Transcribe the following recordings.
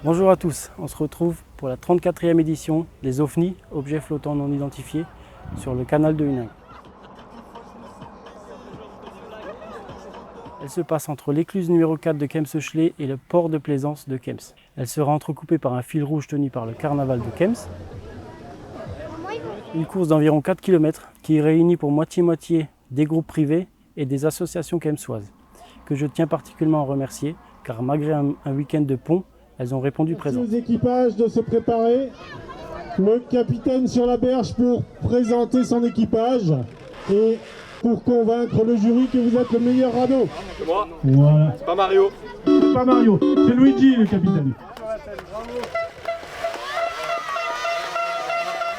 Bonjour à tous, on se retrouve pour la 34e édition des OFNI, objets flottants non identifiés, sur le canal de Huningue. Elle se passe entre l'écluse numéro 4 de Kems-Heuchelée et le port de plaisance de Kems. Elle sera entrecoupée par un fil rouge tenu par le carnaval de Kems. Une course d'environ 4 km qui réunit pour moitié-moitié des groupes privés et des associations kemsoises, que je tiens particulièrement à remercier, car malgré un week-end de pont, elles ont répondu présent. Merci aux équipages de se préparer. Le capitaine sur la berge pour présenter son équipage et pour convaincre le jury que vous êtes le meilleur radeau. C'est moi. Voilà. C'est pas Mario. C'est pas Mario, c'est Luigi le capitaine.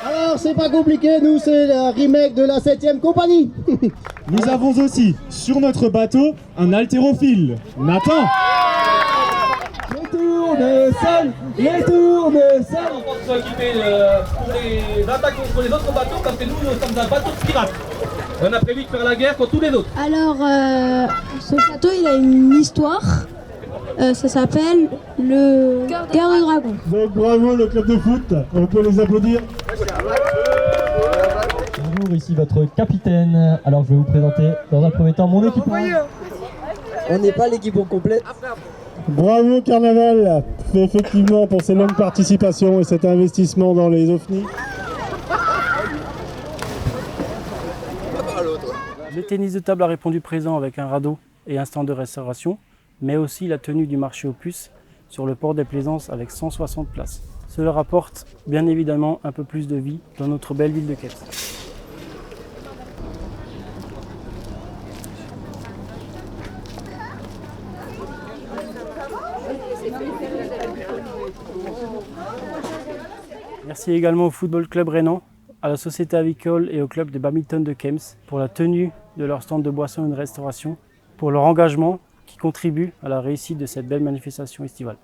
Alors c'est pas compliqué, nous c'est la remake de la 7ème compagnie. Nous avons aussi sur notre bateau un haltérophile, Nathan. Les tournesols, les tournesols. On va s'occuper pour les attaques contre les autres bateaux parce que nous sommes un bateau de pirates. On a prévu de faire la guerre contre tous les autres. Alors, ce bateau, il a une histoire. Ça s'appelle le Cœur de Dragon. Donc bravo le club de foot, on peut les applaudir. Bonjour, ici votre capitaine. Alors je vais vous présenter dans un premier temps mon équipement. On n'est pas l'équipe au complet. Bravo Carnaval, effectivement pour ces longues participations et cet investissement dans les OFNI. Le tennis de table a répondu présent avec un radeau et un stand de restauration, mais aussi la tenue du marché aux puces sur le port des Plaisances avec 160 places. Cela rapporte bien évidemment un peu plus de vie dans notre belle ville de Kems. Merci également au Football Club Rhénan, à la Société Avicole et au Club de badminton de Kems pour la tenue de leur stand de boissons et de restauration, pour leur engagement qui contribue à la réussite de cette belle manifestation estivale.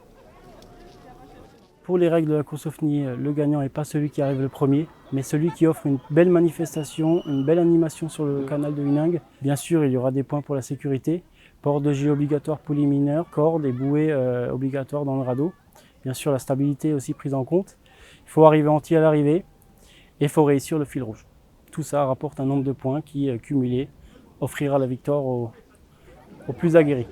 Pour les règles de la course OFNI, le gagnant n'est pas celui qui arrive le premier, mais celui qui offre une belle manifestation, une belle animation sur le canal de Huningue. Bien sûr, il y aura des points pour la sécurité, port de gilet obligatoire pour les mineurs, cordes et bouées obligatoires dans le radeau. Bien sûr, la stabilité est aussi prise en compte. Il faut arriver entier à l'arrivée et il faut réussir le fil rouge. Tout ça rapporte un nombre de points qui, cumulé, offrira la victoire aux plus aguerris.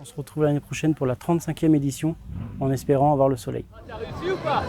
On se retrouve l'année prochaine pour la 35e édition, en espérant avoir le soleil. T'as réussi ou pas?